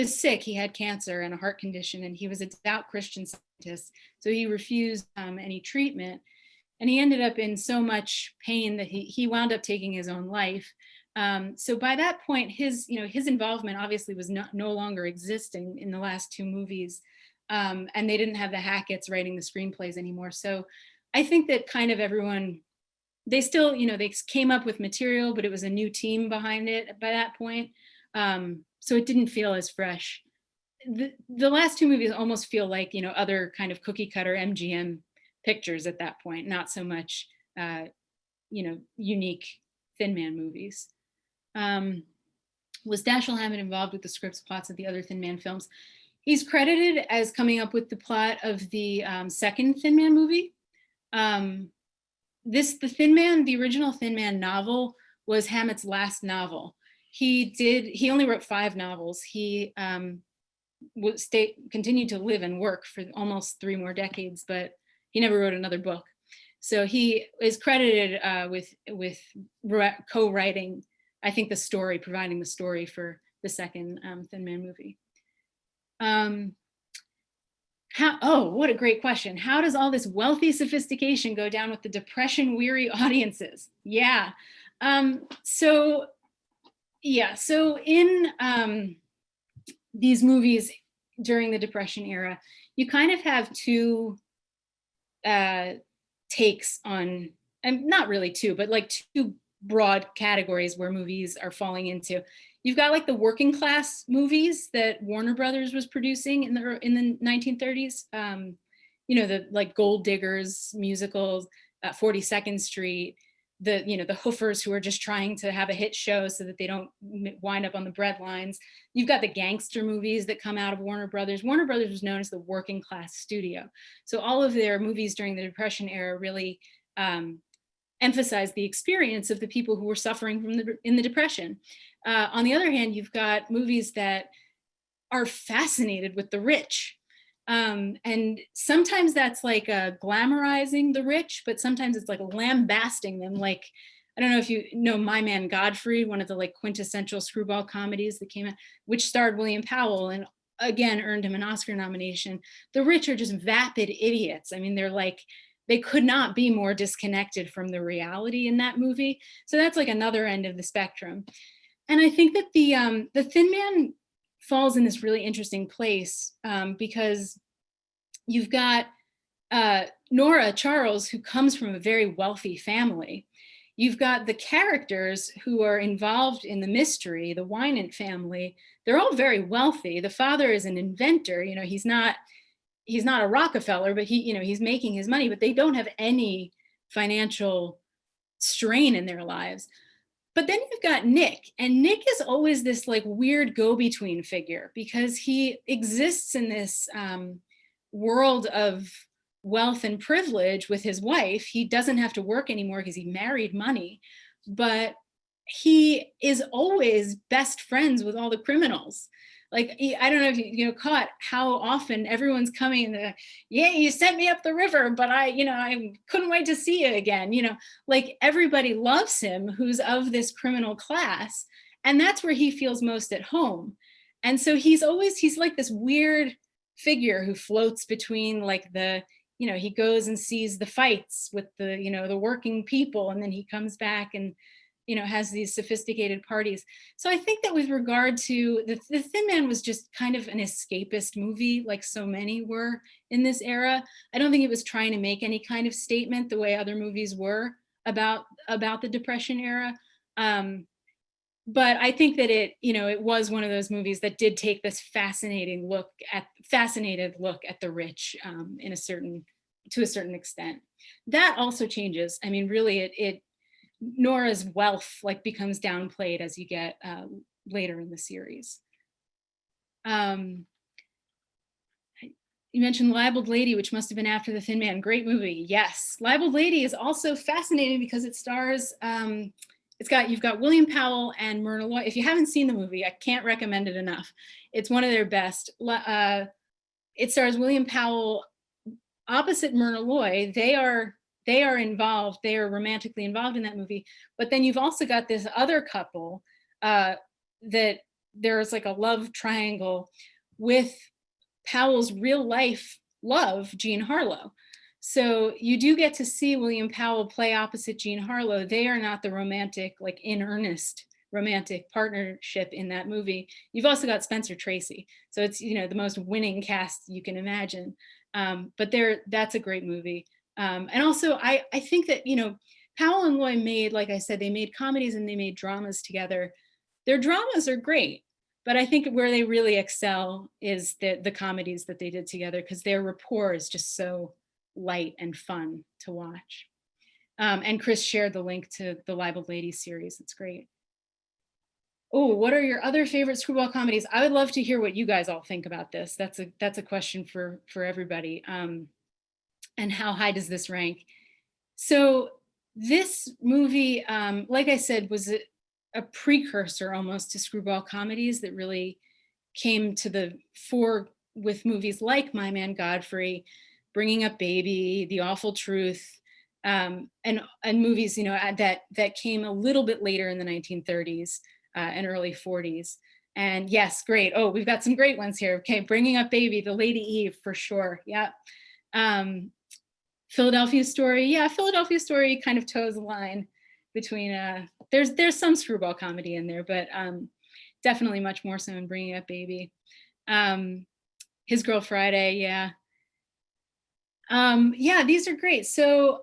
sick. He had cancer and a heart condition, and he was a devout Christian Scientist, so he refused any treatment. And he ended up in so much pain that he wound up taking his own life. So by that point, his involvement obviously was no longer existing in the last two movies, and they didn't have the Hackett's writing the screenplays anymore. So I think that kind of everyone, they still, they came up with material, but it was a new team behind it by that point. So it didn't feel as fresh. The last two movies almost feel like, other kind of cookie cutter MGM pictures at that point, not so much, unique Thin Man movies. Was Dashiell Hammett involved with the scripts, plots of the other Thin Man films? He's credited as coming up with the plot of the second Thin Man movie. The original Thin Man novel was Hammett's last novel. He only wrote 5 novels. He continued to live and work for almost 3 more decades, but he never wrote another book. So he is credited with co-writing, I think, providing the story for the second Thin Man movie. What a great question. How does all this wealthy sophistication go down with the depression-weary audiences? Yeah. So in these movies during the Depression era, you kind of have 2 takes on, and not really 2, but 2 broad categories where movies are falling into. You've got the working class movies that Warner Brothers was producing in the 1930s. The Gold Diggers musicals, 42nd Street, the hoofers who are just trying to have a hit show so that they don't wind up on the bread lines. You've got the gangster movies that come out of Warner Brothers. Warner Brothers was known as the working class studio. So all of their movies during the Depression era really emphasized the experience of the people who were suffering in the Depression. On the other hand, you've got movies that are fascinated with the rich. And sometimes that's like glamorizing the rich, but sometimes it's like lambasting them. Like, I don't know if you know My Man Godfrey, one of the like quintessential screwball comedies that came out, which starred William Powell and again earned him an Oscar nomination. The rich are just vapid idiots. I mean, they're like, they could not be more disconnected from the reality in that movie. So that's like another end of the spectrum. And I think that the Thin Man falls in this really interesting place because you've got Nora Charles, who comes from a very wealthy family. You've got the characters who are involved in the mystery, the Wynant family. They're all very wealthy. The father is an inventor. You know, he's not a Rockefeller, but he's making his money. But they don't have any financial strain in their lives. But then you've got Nick, and Nick is always this like weird go-between figure because he exists in this world of wealth and privilege with his wife. He doesn't have to work anymore because he married money, but he is always best friends with all the criminals. Like, I don't know if you caught how often everyone's coming and yeah, you sent me up the river, but I couldn't wait to see you again. Like everybody loves him who's of this criminal class, and that's where he feels most at home. And so he's like this weird figure who floats between like he goes and sees the fights with the working people, and then he comes back and has these sophisticated parties. So I think that with regard to the Thin Man was just kind of an escapist movie, like so many were in this era. I don't think it was trying to make any kind of statement the way other movies were about the Depression era. But I think that it was one of those movies that did take this fascinated look at the rich to a certain extent. That also changes. I mean, really, Nora's wealth like becomes downplayed as you get later in the series. You mentioned Libeled Lady, which must have been after The Thin Man. Great movie. Yes. Libeled Lady is also fascinating because it stars, you've got William Powell and Myrna Loy. If you haven't seen the movie, I can't recommend it enough. It's one of their best. It stars William Powell opposite Myrna Loy. They are involved. They are romantically involved in that movie. But then you've also got this other couple that there's like a love triangle with Powell's real life love, Jean Harlow. So you do get to see William Powell play opposite Jean Harlow. They are not the romantic, like in earnest romantic partnership in that movie. You've also got Spencer Tracy. So it's, the most winning cast you can imagine. But that's a great movie. And also, I think that, Powell and Loy made, like I said, they made comedies and they made dramas together. Their dramas are great, but I think where they really excel is the comedies that they did together, because their rapport is just so light and fun to watch. And Chris shared the link to the Libeled Lady series. It's great. Oh, what are your other favorite screwball comedies? I would love to hear what you guys all think about this. That's a question for everybody. And how high does this rank? So this movie, like I said, was a precursor almost to screwball comedies that really came to the fore with movies like My Man Godfrey, Bringing Up Baby, The Awful Truth, and movies that came a little bit later in the 1930s and early 40s. And yes, great. Oh, we've got some great ones here. Okay, Bringing Up Baby, The Lady Eve for sure. Yeah. Philadelphia Story. Yeah, Philadelphia Story kind of toes the line between, there's some screwball comedy in there, but definitely much more so in Bringing Up Baby. His Girl Friday, yeah. Yeah, these are great. So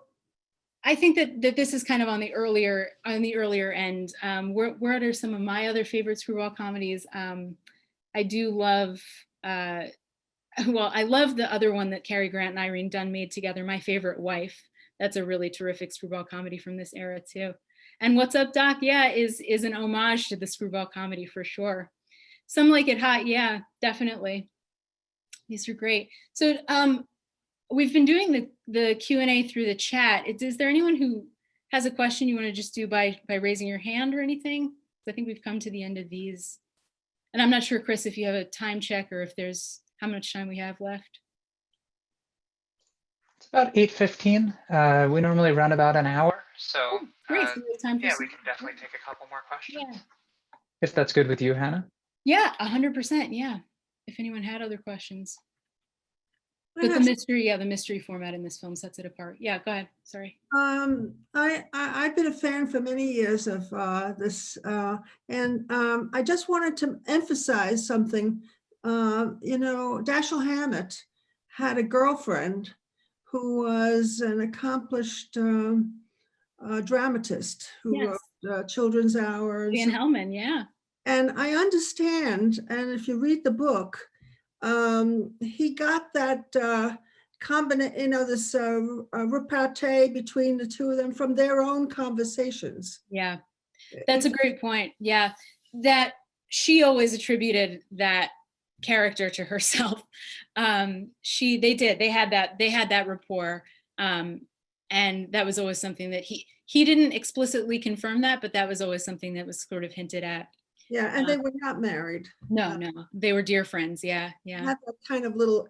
I think that this is kind of on the earlier end. What are some of my other favorite screwball comedies? I do love, I love the other one that Cary Grant and Irene Dunne made together, My Favorite Wife. That's a really terrific screwball comedy from this era too. And What's Up, Doc? Yeah, is an homage to the screwball comedy for sure. Some Like It Hot. Yeah, definitely. These are great. So we've been doing the Q&A through the chat. Is there anyone who has a question you want to just do by raising your hand or anything? I think we've come to the end of these. And I'm not sure, Chris, if you have a time check or if there's how much time we have left. About 8:15. We normally run about an hour, so Oh, great. So we have time for yeah, we some. can definitely take a couple more questions. Yeah. If that's good with you, Hannah. Yeah, 100%. Yeah. If anyone had other questions. I But the have, mystery, yeah, the mystery format in this film sets it apart. Yeah, go ahead. Sorry. I've been a fan for many years of this, and I just wanted to emphasize something. Dashiell Hammett had a girlfriend who was an accomplished dramatist who Yes. wrote Children's Hour. Ian Hellman, yeah. And I understand, and if you read the book, he got that this repartee between the two of them from their own conversations. Yeah. That's a great point. Yeah. That she always attributed that character to herself. They had that rapport. And that was always something that he didn't explicitly confirm that, but that was always something that was sort of hinted at. Yeah, and they were not married. No, they were dear friends. Yeah, yeah. Had that kind of little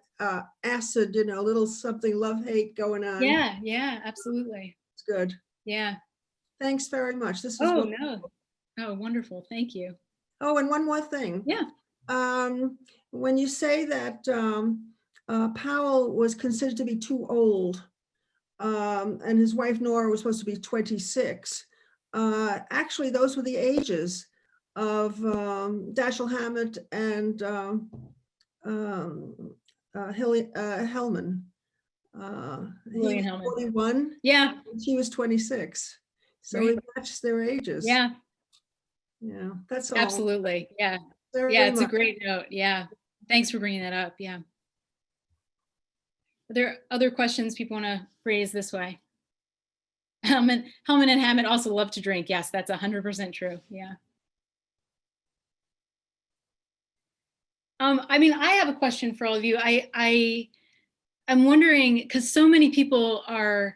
acid, little something love-hate going on. Yeah, absolutely. It's good. Yeah. Thanks very much. This is no. Oh, wonderful. Thank you. Oh, and one more thing. Yeah. When you say that Powell was considered to be too old, and his wife Nora was supposed to be 26, actually, those were the ages of Dashiell Hammett and Hellman. He William was Hellman. 41. Yeah. She was 26. So Right. it matches their ages. Yeah. Yeah, that's all. Absolutely. Yeah. Very Yeah, it's a much. great note. Yeah. Thanks for bringing that up. Yeah. Are there other questions people want to raise this way? Hellman and Hammett also love to drink. Yes, that's 100% true. Yeah. I have a question for all of you. I'm wondering, because so many people are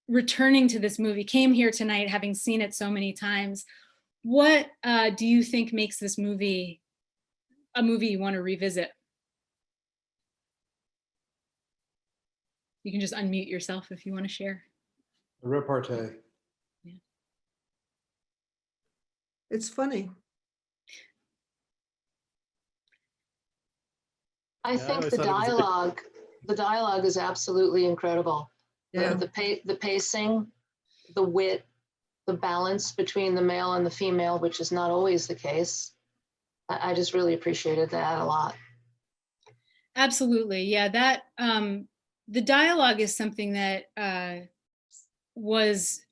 returning to this movie, came here tonight having seen it so many times. What do you think makes this movie a movie you want to revisit? You can just unmute yourself if you want to share. The repartee. Yeah. It's funny. I think the dialogue is absolutely incredible. Yeah. The pacing, the wit, the balance between the male and the female, which is not always the case. I just really appreciated that a lot. Absolutely. Yeah, that the dialogue is something that was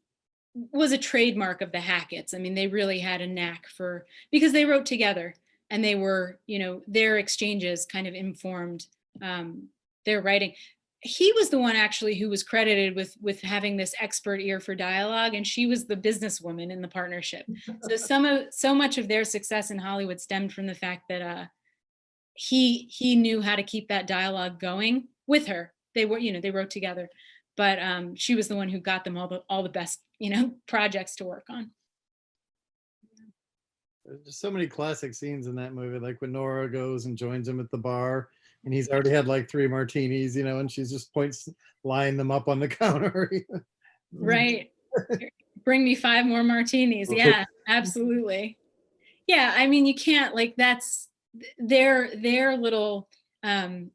a trademark of the Hackett's. I mean, they really had a knack for, because they wrote together and they were, their exchanges kind of informed their writing. He was the one actually who was credited with having this expert ear for dialogue, and she was the businesswoman in the partnership. So much of their success in Hollywood stemmed from the fact that he knew how to keep that dialogue going with her. They were, they wrote together, but she was the one who got them all the best, projects to work on. There's so many classic scenes in that movie, like when Nora goes and joins him at the bar and he's already had like 3 martinis, and she's just lying them up on the counter. Right. Bring me 5 more martinis. Yeah, absolutely. Yeah, I mean, you can't, like, that's their little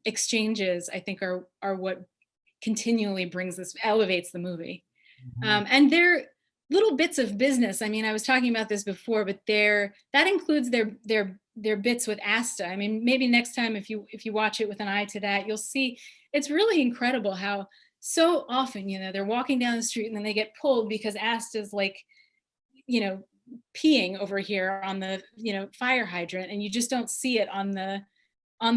exchanges, I think, are what continually elevates the movie. And they're little bits of business. I mean, I was talking about this before, but that includes their bits with Asta. I mean, maybe next time if you watch it with an eye to that, you'll see it's really incredible how so often, they're walking down the street and then they get pulled because Asta's like, peeing over here on the, fire hydrant, and you just don't see it on the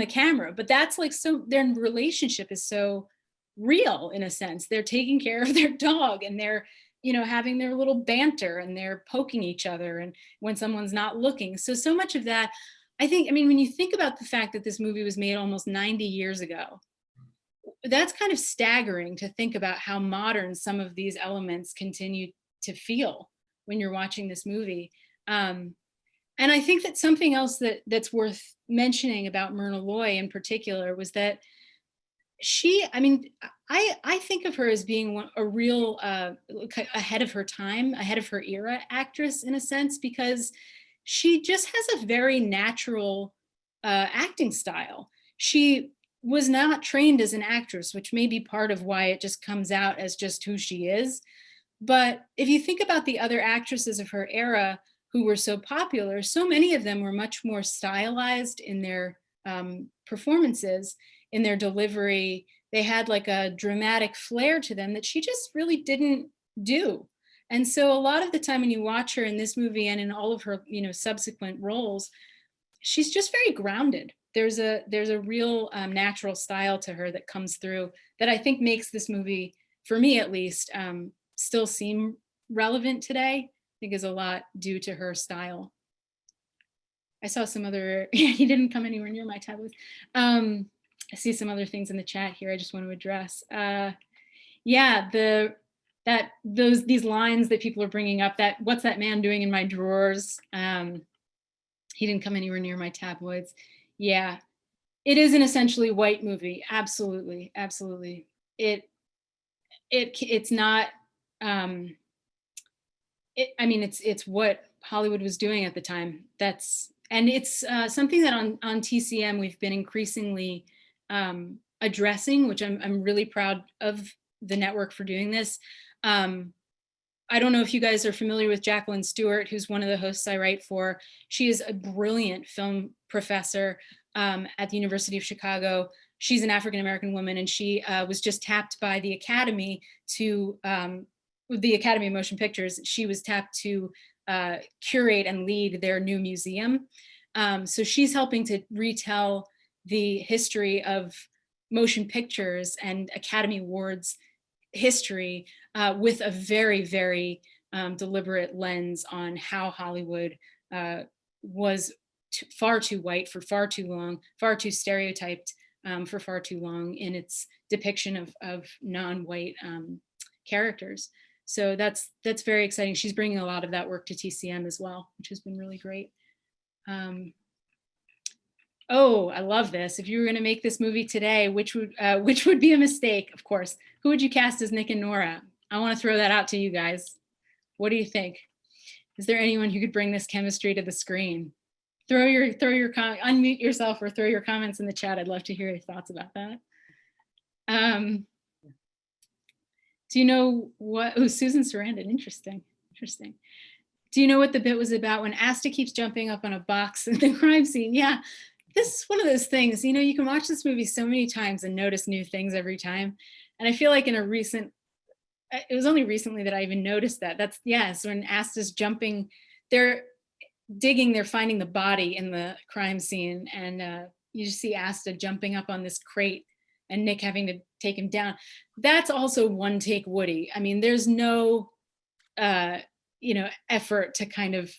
camera. But that's like, so their relationship is so real in a sense. They're taking care of their dog, and they're, having their little banter, and they're poking each other and when someone's not looking. So much of that, I think, when you think about the fact that this movie was made almost 90 years ago, that's kind of staggering to think about how modern some of these elements continue to feel when you're watching this movie. And I think that something else that's worth mentioning about Myrna Loy in particular was that I mean, I think of her as being a real ahead of her time, ahead of her era actress in a sense, because she just has a very natural acting style. She was not trained as an actress, which may be part of why it just comes out as just who she is. But if you think about the other actresses of her era who were so popular, so many of them were much more stylized in their performances, in their delivery. They had like a dramatic flair to them that she just really didn't do. And so a lot of the time when you watch her in this movie and in all of her, subsequent roles, she's just very grounded. There's a real natural style to her that comes through that I think makes this movie, for me at least, still seem relevant today. I think is a lot due to her style. I saw some other, he didn't come anywhere near my tablet. I see some other things in the chat here I just want to address. Yeah, these lines that people are bringing up, that what's that man doing in my drawers? He didn't come anywhere near my tabloids. Yeah, it is an essentially white movie. Absolutely, absolutely. It's not. I mean, it's what Hollywood was doing at the time. And it's something that on TCM we've been increasingly addressing, which I'm really proud of the network for doing this. I don't know if you guys are familiar with Jacqueline Stewart, who's one of the hosts I write for. She is a brilliant film professor at the University of Chicago. She's an African-American woman, and she was just tapped by the Academy to, the Academy of Motion Pictures, she was tapped to curate and lead their new museum. So she's helping to retell the history of motion pictures and Academy Awards history with a very, very deliberate lens on how Hollywood was far too white for far too long, far too stereotyped for far too long in its depiction of non-white characters. So that's very exciting. She's bringing a lot of that work to TCM as well, which has been really great. Oh, I love this. If you were going to make this movie today, which would be a mistake, of course. Who would you cast as Nick and Nora? I want to throw that out to you guys. What do you think? Is there anyone who could bring this chemistry to the screen? Unmute yourself or throw your comments in the chat. I'd love to hear your thoughts about that. Do you know what? Oh, Susan Sarandon. Interesting. Do you know what the bit was about when Asta keeps jumping up on a box in the crime scene? Yeah, this is one of those things, you can watch this movie so many times and notice new things every time. And I feel like it was only recently that I even noticed that. So when Asta's jumping, they're finding the body in the crime scene. And you just see Asta jumping up on this crate and Nick having to take him down. That's also one take Woody. I mean, there's no, effort to kind of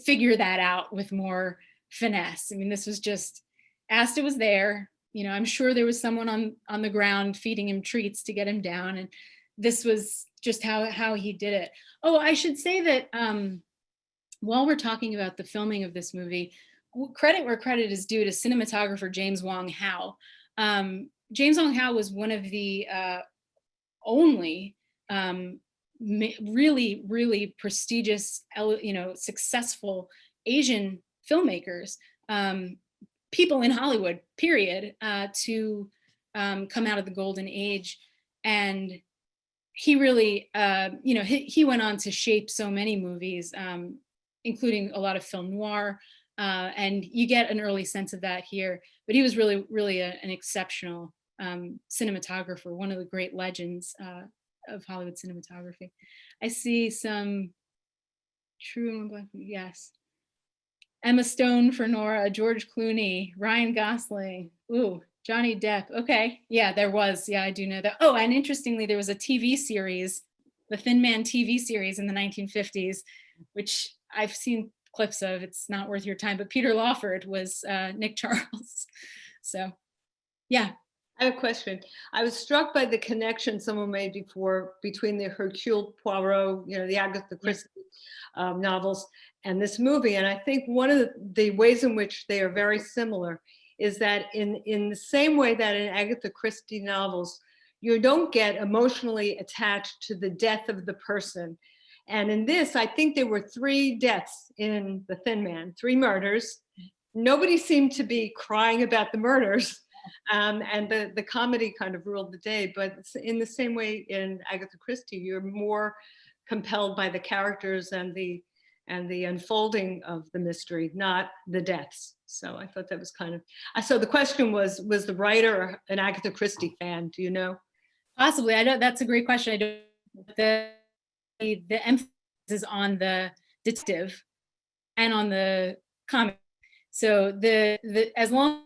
figure that out with more finesse. I mean, this was just, Asta was there. I'm sure there was someone on the ground feeding him treats to get him down. And this was just how he did it. Oh, I should say that while we're talking about the filming of this movie, credit where credit is due to cinematographer James Wong Howe. James Wong Howe was one of the only really, really prestigious, successful Asian filmmakers, people in Hollywood, period, to come out of the golden age. And he really, he went on to shape so many movies, including a lot of film noir. And you get an early sense of that here, but he was really, really an exceptional cinematographer, one of the great legends of Hollywood cinematography. I see some true and black, yes. Emma Stone for Nora, George Clooney, Ryan Gosling, ooh, Johnny Depp. Okay, yeah, there was, yeah, I do know that. Oh, and interestingly, there was a TV series, the Thin Man TV series in the 1950s, which I've seen clips of. It's not worth your time, but Peter Lawford was Nick Charles. So, yeah. I have a question. I was struck by the connection someone made before between the Hercule Poirot, the Agatha Christie novels and this movie. And I think one of the ways in which they are very similar is that in the same way that in Agatha Christie novels, you don't get emotionally attached to the death of the person. And in this, I think there were 3 deaths in The Thin Man, 3 murders. Nobody seemed to be crying about the murders. And the comedy kind of ruled the day. But in the same way in Agatha Christie, you're more compelled by the characters and the unfolding of the mystery, not the deaths. So I thought that was kind of, so the question was the writer an Agatha Christie fan? Do you know? Possibly. I don't, that's a great question. I don't, the emphasis is on the detective and on the comic. So the as long as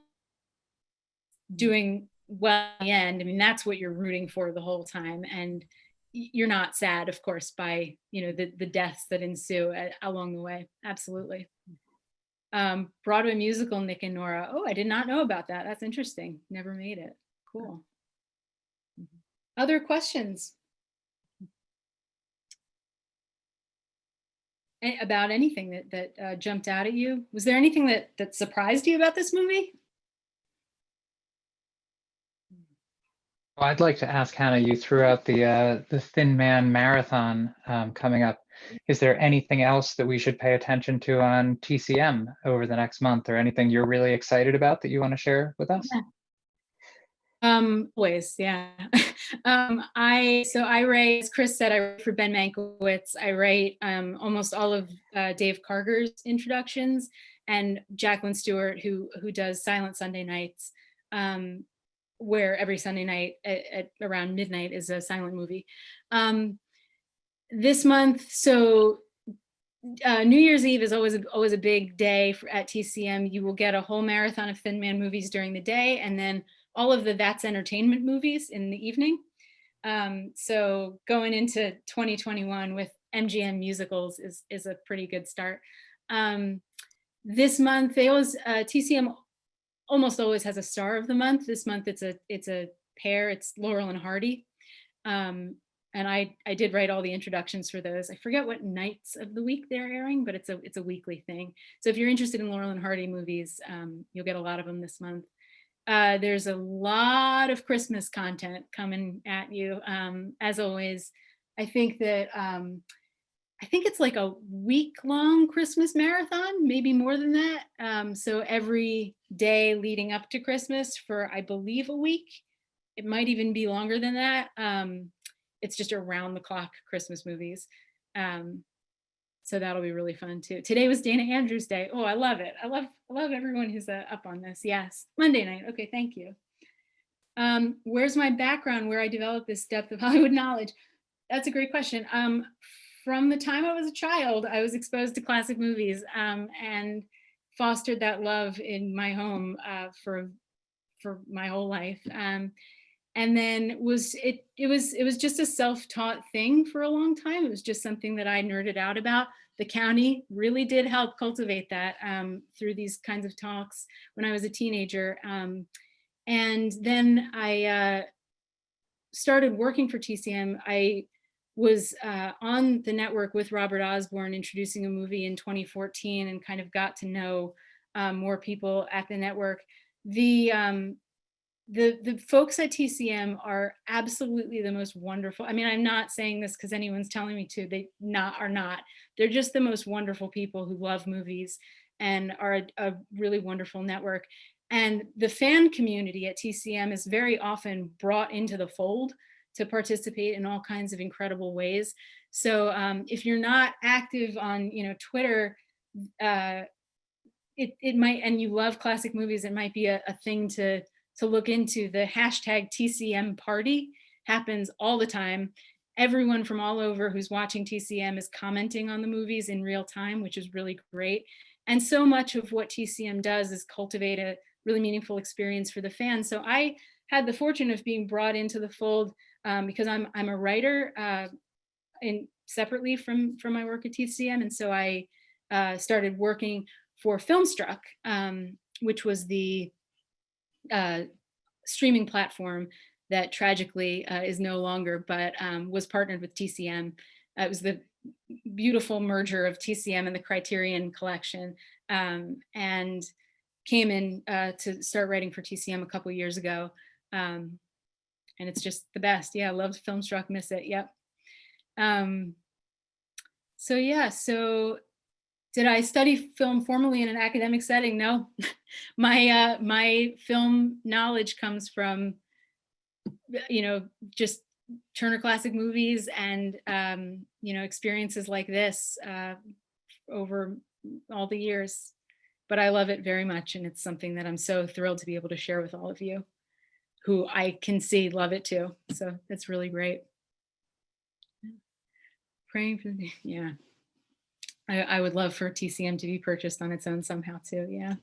doing well at the end, I mean, that's what you're rooting for the whole time. And you're not sad, of course, by, you know, the deaths that ensue along the way. Absolutely. Broadway musical, Nick and Nora. Oh, I did not know about that. That's interesting. Never made it. Cool. Other questions? About anything that jumped out at you? Was there anything that surprised you about this movie? Well, I'd like to ask Hannah, you threw out the Thin Man Marathon coming up. Is there anything else that we should pay attention to on TCM over the next month, or anything you're really excited about that you want to share with us? Always, yeah. I write, as Chris said, I write for Ben Mankiewicz. I write almost all of Dave Karger's introductions, and Jacqueline Stewart, who does Silent Sunday Nights, where every Sunday night at around midnight is a silent movie. This month, so New Year's Eve is always a big day at TCM. You will get a whole marathon of Thin Man movies during the day, and then all of the That's Entertainment movies in the evening. So going into 2021 with MGM musicals is a pretty good start. This month, they always TCM almost always has a star of the month. This month it's a pair. It's Laurel and Hardy. And I did write all the introductions for those. I forget what nights of the week they're airing, but it's a weekly thing. So if you're interested in Laurel and Hardy movies, you'll get a lot of them this month. There's a lot of Christmas content coming at you. As always, I think that I think it's like a week-long Christmas marathon, maybe more than that. So every day leading up to Christmas for, I believe, a week. It might even be longer than that. It's just around the clock Christmas movies. So that'll be really fun too. Today was Dana Andrews Day. Oh, I love it. I love everyone who's up on this. Yes, Monday night. Okay, thank you. Where's my background where I developed this depth of Hollywood knowledge? That's a great question. From the time I was a child, I was exposed to classic movies and fostered that love in my home for my whole life. And then it was just a self-taught thing for a long time. It was just something that I nerded out about. The county really did help cultivate that through these kinds of talks when I was a teenager. And then I started working for TCM. I was on the network with Robert Osborne introducing a movie in 2014 and kind of got to know more people at the network. The folks at TCM are absolutely the most wonderful. I mean, I'm not saying this because anyone's telling me to. They are not. They're just the most wonderful people who love movies and are a really wonderful network. And the fan community at TCM is very often brought into the fold to participate in all kinds of incredible ways. So if you're not active on, Twitter, it might, and you love classic movies, it might be a thing to look into. The hashtag TCM party happens all the time. Everyone from all over who's watching TCM is commenting on the movies in real time, which is really great. And so much of what TCM does is cultivate a really meaningful experience for the fans. So I had the fortune of being brought into the fold because I'm a writer separately from my work at TCM. And so I started working for Filmstruck, which was the streaming platform that tragically is no longer, but was partnered with TCM. It was the beautiful merger of TCM and the Criterion Collection. And came in to start writing for TCM a couple years ago. And it's just the best. Yeah, I loved Filmstruck, miss it. Yep. So yeah, so did I study film formally in an academic setting? No. My film knowledge comes from, just Turner Classic Movies and, experiences like this over all the years. But I love it very much. And it's something that I'm so thrilled to be able to share with all of you who I can see love it too. So it's really great. Praying for the, yeah. I would love for TCM to be purchased on its own somehow too. Yeah.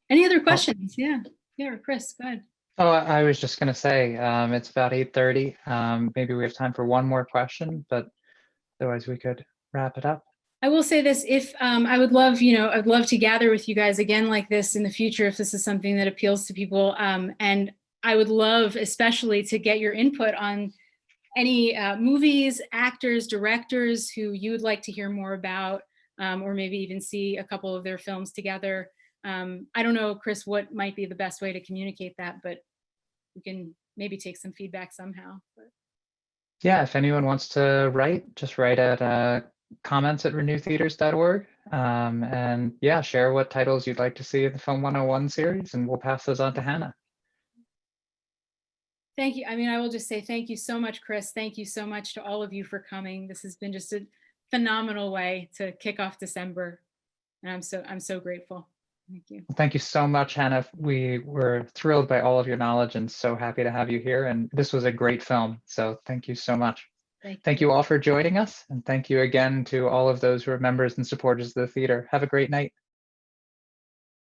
Any other questions? Yeah. Yeah, Chris, go ahead. Oh, I was just going to say, it's about 8:30. Maybe we have time for one more question, but otherwise we could wrap it up. I will say this, if I would love, I'd love to gather with you guys again like this in the future, if this is something that appeals to people. And I would love especially to get your input on any movies, actors, directors who you would like to hear more about, or maybe even see a couple of their films together. I don't know, Chris, what might be the best way to communicate that, but we can maybe take some feedback somehow. But. Yeah, if anyone wants to write, just write at comments@renewtheaters.org. And yeah, share what titles you'd like to see in the Film 101 series, and we'll pass those on to Hannah. Thank you. I mean, I will just say thank you so much, Chris. Thank you so much to all of you for coming. This has been just a phenomenal way to kick off December. And I'm so grateful. Thank you. Thank you so much, Hannah. We were thrilled by all of your knowledge and so happy to have you here. And this was a great film. So thank you so much. Thank you all for joining us. And thank you again to all of those who are members and supporters of the theater. Have a great night.